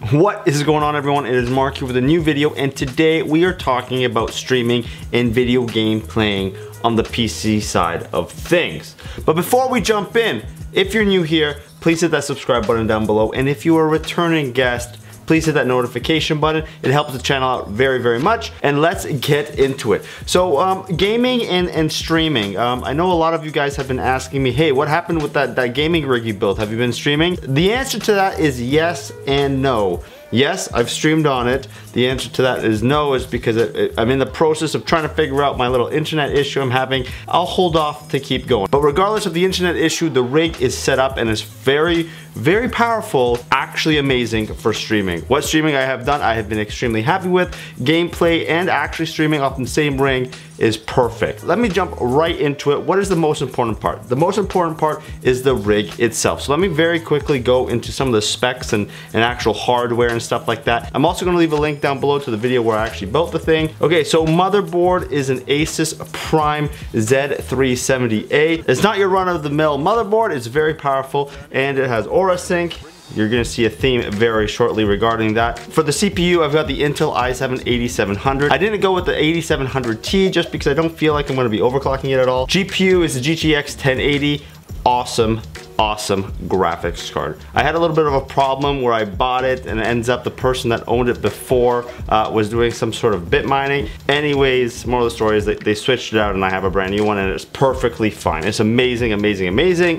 What is going on, everyone? It is Mark here with a new video, and today we are talking about streaming and video game playing on the PC side of things. But before we jump in, if you're new here, please hit that subscribe button down below, and if you are a returning guest, please hit that notification button. It helps the channel out very, very much. And let's get into it. So gaming and streaming. I know a lot of you guys have been asking me, hey, what happened with that gaming rig you built? Have you been streaming? The answer to that is yes and no. Yes, I've streamed on it. The answer to that is no, is because I'm in the process of trying to figure out my little internet issue I'm having. I'll hold off to keep going. But regardless of the internet issue, the rig is set up and is very, very powerful, actually amazing for streaming. What streaming I have done, I have been extremely happy with. Gameplay and actually streaming off the same ring is perfect. Let me jump right into it. What is the most important part? The most important part is the rig itself. So let me very quickly go into some of the specs and actual hardware and stuff like that. I'm also gonna leave a link down below to the video where I actually built the thing. Okay, so motherboard is an Asus Prime Z370A. It's not your run-of-the-mill motherboard. It's very powerful and it has Aura Sync. You're gonna see a theme very shortly regarding that. For the CPU, I've got the Intel i7-8700. I didn't go with the 8700T just because I don't feel like I'm gonna be overclocking it at all. GPU is the GTX 1080. Awesome graphics card. I had a little bit of a problem where I bought it and it ends up the person that owned it before was doing some sort of bit mining. Anyways, moral of the story is that they switched it out and I have a brand new one and it's perfectly fine. It's amazing.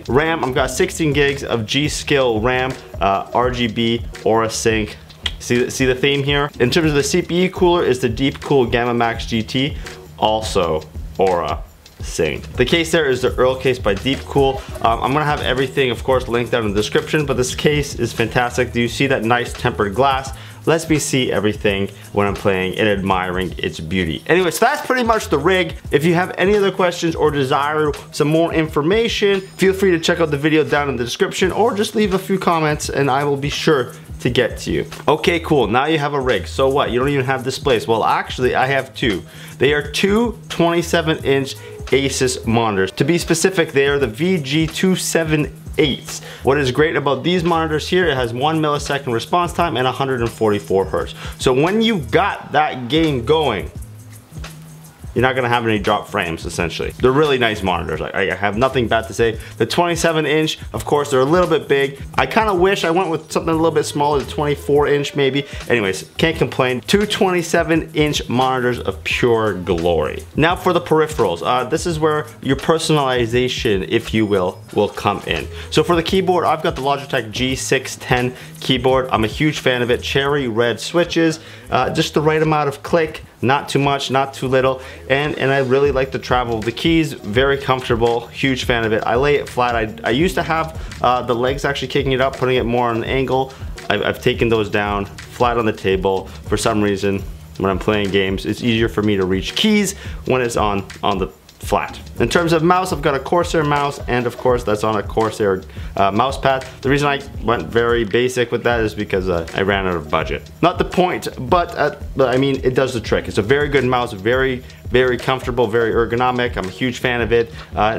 RAM, I've got 16 gigs of G-Skill RAM, RGB, Aura Sync. See the theme here? In terms of the CPU cooler, is the Deepcool Gamma Max GT, also Aura Sync. The case there is the Earl case by Deepcool. I'm gonna have everything, of course, linked down in the description, but this case is fantastic. Do you see that nice tempered glass? Lets me see everything when I'm playing and admiring its beauty. Anyway, so that's pretty much the rig. If you have any other questions or desire some more information, feel free to check out the video down in the description or just leave a few comments and I will be sure to get to you. Okay, cool, now you have a rig. So what, you don't even have displays? Well, actually, I have two. They are two 27-inch Asus monitors. To be specific, they are the VG278s. What is great about these monitors here, it has 1 millisecond response time and 144 Hertz. So when you got that game going, you're not gonna have any drop frames, essentially. They're really nice monitors. I have nothing bad to say. The 27-inch, of course, they're a little bit big. I kind of wish I went with something a little bit smaller, the 24-inch maybe. Anyways, can't complain. Two 27-inch monitors of pure glory. Now for the peripherals. This is where your personalization, if you will come in. So for the keyboard, I've got the Logitech G610 keyboard. I'm a huge fan of it. Cherry red switches, just the right amount of click. Not too much, not too little, and I really like the travel of the keys. Very comfortable, huge fan of it. I lay it flat. I used to have the legs actually kicking it up, putting it more on an angle. I've taken those down, flat on the table. For some reason, when I'm playing games, it's easier for me to reach keys when it's on the flat. In terms of mouse, I've got a Corsair mouse, and of course that's on a Corsair mouse pad. The reason I went very basic with that is because I ran out of budget. Not the point, but I mean, it does the trick. It's a very good mouse, very comfortable, very ergonomic. I'm a huge fan of it.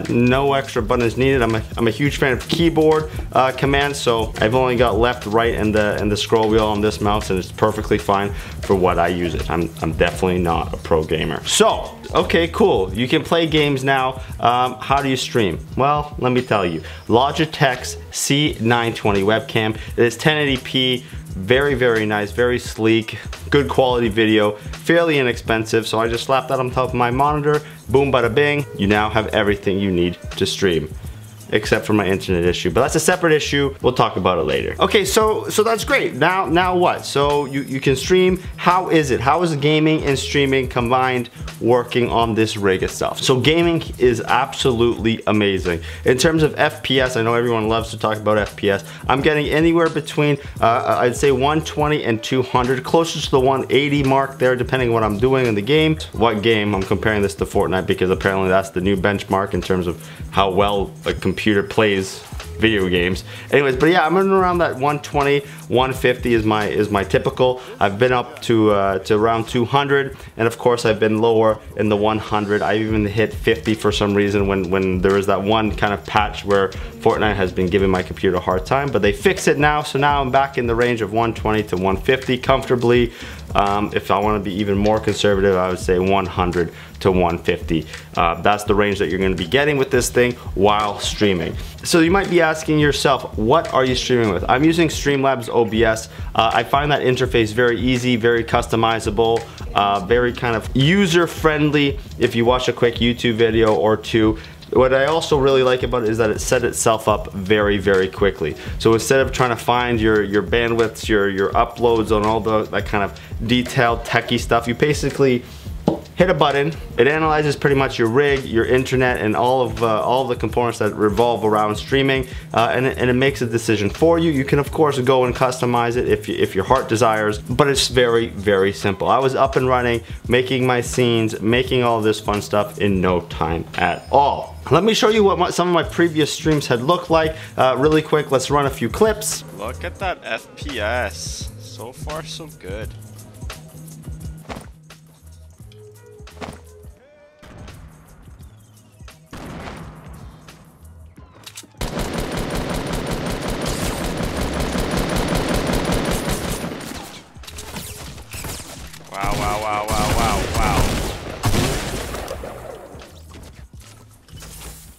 No extra buttons needed. I'm a huge fan of keyboard commands, so I've only got left, right, and the scroll wheel on this mouse, and it's perfectly fine for what I use it. I'm definitely not a pro gamer. So, okay, cool. You can play games now. How do you stream? Well, let me tell you. Logitech's C920 webcam. It is 1080p. Very nice, very sleek, good quality video, fairly inexpensive. So I just slapped that on top of my monitor. Boom, bada bing. You now have everything you need to stream. Except for my internet issue, but that's a separate issue. We'll talk about it later. Okay, so that's great. Now what? So you can stream. How is it? How is gaming and streaming combined working on this rig itself? So gaming is absolutely amazing. In terms of FPS, I know everyone loves to talk about FPS. I'm getting anywhere between, I'd say 120 and 200, closer to the 180 mark there, depending on what I'm doing in the game. What game? I'm comparing this to Fortnite because apparently that's the new benchmark in terms of how well a computer plays video games. Anyways, but yeah, I'm in around that 120, 150 is my typical. I've been up to around 200, and of course I've been lower in the 100. I even hit 50 for some reason when there was that one kind of patch where Fortnite has been giving my computer a hard time, but they fixed it now, so now I'm back in the range of 120 to 150 comfortably. If I want to be even more conservative, I would say 100 to 150. That's the range that you're going to be getting with this thing while streaming. So you might be asking yourself, what are you streaming with? I'm using Streamlabs OBS. I find that interface very easy, very customizable, very kind of user-friendly if you watch a quick YouTube video or two. What I also really like about it is that it set itself up very, very quickly. So instead of trying to find your bandwidths, your uploads on all that kind of detailed techie stuff, you basically hit a button. It analyzes pretty much your rig, your internet, and all of the components that revolve around streaming, and it makes a decision for you. You can of course go and customize it if your heart desires, but it's very, very simple. I was up and running, making my scenes, making all this fun stuff in no time at all. Let me show you what some of my previous streams had looked like. Really quick, let's run a few clips. Look at that FPS. So far, so good. Wow, wow, wow, wow, wow, wow.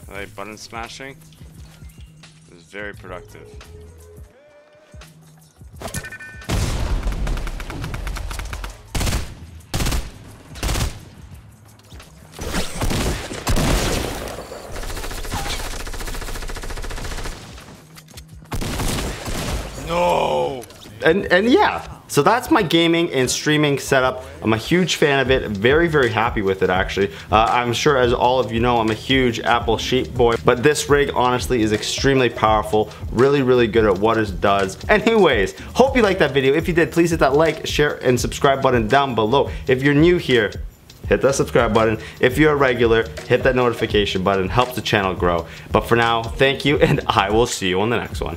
Are they button smashing? It was very productive. No! And yeah. So that's my gaming and streaming setup. I'm a huge fan of it, very, very happy with it actually. I'm sure as all of you know, I'm a huge Apple sheep boy, but this rig honestly is extremely powerful, really, really good at what it does. Anyways, hope you liked that video. If you did, please hit that like, share, and subscribe button down below. If you're new here, hit that subscribe button. If you're a regular, hit that notification button, helps the channel grow. But for now, thank you, and I will see you on the next one.